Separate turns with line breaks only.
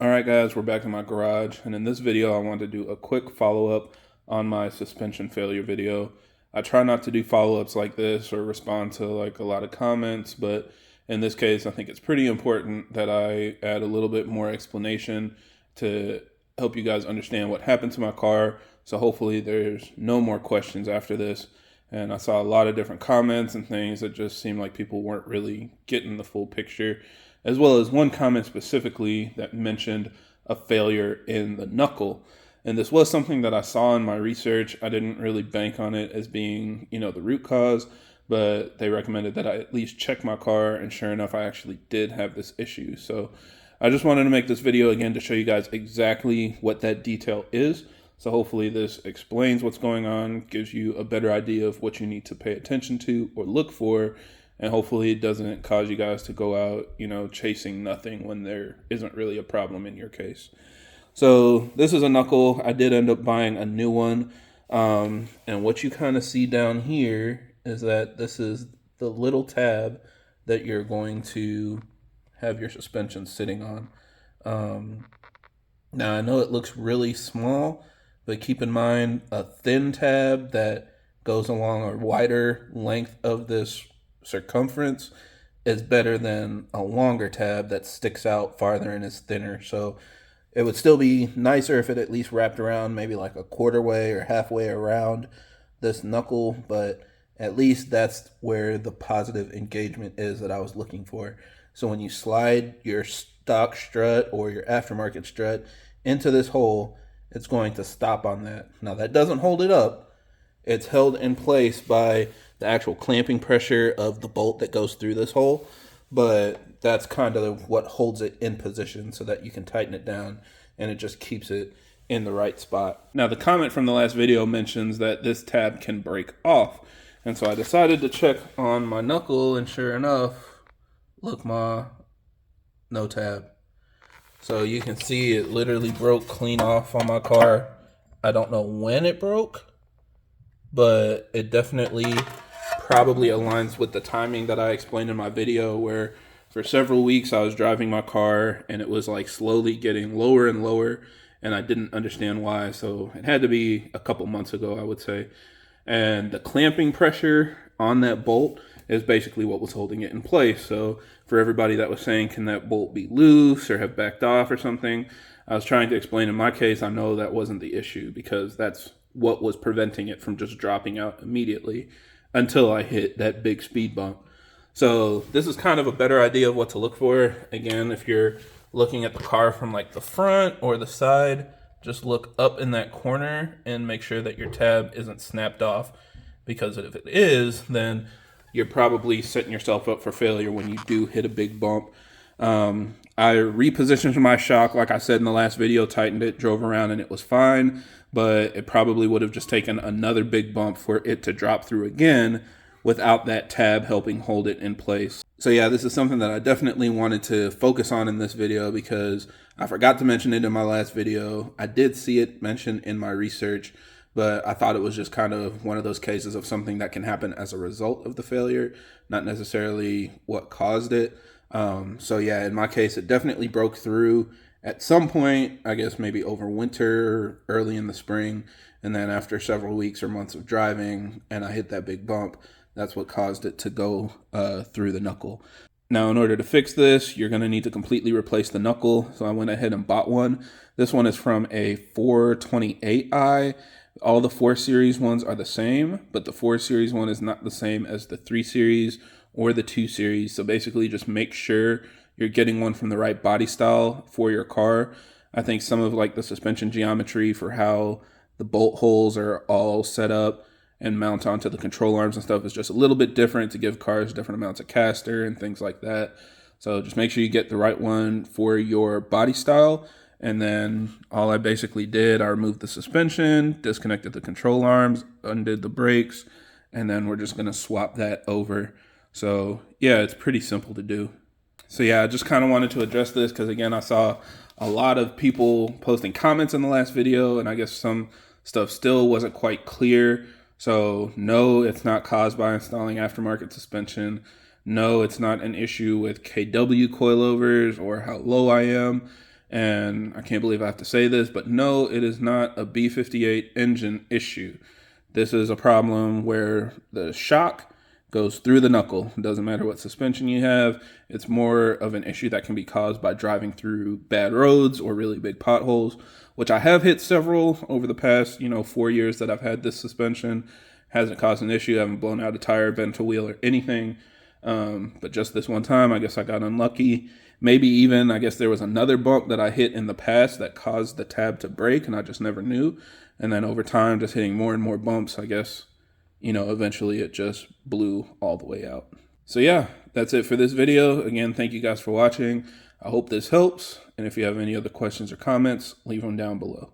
Alright guys, we're back in my garage, and in this video I wanted to do a quick follow-up on my suspension failure video. I try not to do follow-ups like this or respond to like a lot of comments, but in this case I think it's pretty important that I add a little bit more explanation to help you guys understand what happened to my car, so hopefully there's no more questions after this. And I saw a lot of different comments and things that just seemed like people weren't really getting the full picture, as well as one comment specifically that mentioned a failure in the knuckle. And this was something that I saw in my research. I didn't really bank on it as being, the root cause, but they recommended that I at least check my car, and sure enough, I actually did have this issue. So I just wanted to make this video again to show you guys exactly what that detail is. So hopefully this explains what's going on, gives you a better idea of what you need to pay attention to or look for, and hopefully it doesn't cause you guys to go out, chasing nothing when there isn't really a problem in your case. So this is a knuckle. I did end up buying a new one. And what you kind of see down here is that this is the little tab that you're going to have your suspension sitting on. Now I know it looks really small, but keep in mind a thin tab that goes along a wider length of this circumference is better than a longer tab that sticks out farther and is thinner. So it would still be nicer if it at least wrapped around maybe like a quarter way or halfway around this knuckle, but at least that's where the positive engagement is that I was looking for. So when you slide your stock strut or your aftermarket strut into this hole, it's going to stop on that. Now that doesn't hold it up. It's held in place by the actual clamping pressure of the bolt that goes through this hole, but that's kind of what holds it in position so that you can tighten it down, and it just keeps it in the right spot. Now the comment from the last video mentions that this tab can break off, and so I decided to check on my knuckle, and sure enough, look, no tab. So you can see it literally broke clean off on my car. I don't know when it broke, but it definitely probably aligns with the timing that I explained in my video, where for several weeks I was driving my car and it was like slowly getting lower and lower, and I didn't understand why. So it had to be a couple months ago, I would say. And the clamping pressure on that bolt is basically what was holding it in place. So for everybody that was saying, can that bolt be loose or have backed off or something, I was trying to explain in my case, I know that wasn't the issue, because that's what was preventing it from just dropping out immediately until I hit that big speed bump. So this is kind of a better idea of what to look for. Again, if you're looking at the car from like the front or the side, just look up in that corner and make sure that your tab isn't snapped off, because if it is, then you're probably setting yourself up for failure when you do hit a big bump. I repositioned my shock, like I said in the last video, tightened it, drove around, and it was fine, but it probably would have just taken another big bump for it to drop through again without that tab helping hold it in place. So yeah, this is something that I definitely wanted to focus on in this video, because I forgot to mention it in my last video. I did see it mentioned in my research, but I thought it was just kind of one of those cases of something that can happen as a result of the failure, not necessarily what caused it. So yeah, in my case, it definitely broke through at some point, I guess maybe over winter, early in the spring, and then after several weeks or months of driving, and I hit that big bump, that's what caused it to go through the knuckle. Now, in order to fix this, you're going to need to completely replace the knuckle. So I went ahead and bought one. This one is from a 428i. All the 4 Series ones are the same, but the 4 Series one is not the same as the 3 Series or the 2 Series. So basically just make sure you're getting one from the right body style for your car. I think some of like the suspension geometry for how the bolt holes are all set up and mount onto the control arms and stuff is just a little bit different to give cars different amounts of caster and things like that. So just make sure you get the right one for your body style. And then all I basically did, I removed the suspension, disconnected the control arms, undid the brakes, and then we're just gonna swap that over. So yeah, it's pretty simple to do. So yeah, I just kind of wanted to address this because again, I saw a lot of people posting comments in the last video, and I guess some stuff still wasn't quite clear. So no, it's not caused by installing aftermarket suspension. No, it's not an issue with KW coilovers or how low I am. And I can't believe I have to say this, but no, it is not a B58 engine issue. This is a problem where the shock goes through the knuckle. It doesn't matter what suspension you have. It's more of an issue that can be caused by driving through bad roads or really big potholes, which I have hit several over the past, 4 years that I've had this suspension. Hasn't caused an issue. I haven't blown out a tire, bent a wheel, or anything. But just this one time, I guess I got unlucky. Maybe even, I guess there was another bump that I hit in the past that caused the tab to break, and I just never knew. And then over time, just hitting more and more bumps, I guess, eventually it just blew all the way out. So yeah, that's it for this video. Again, thank you guys for watching. I hope this helps. And if you have any other questions or comments, leave them down below.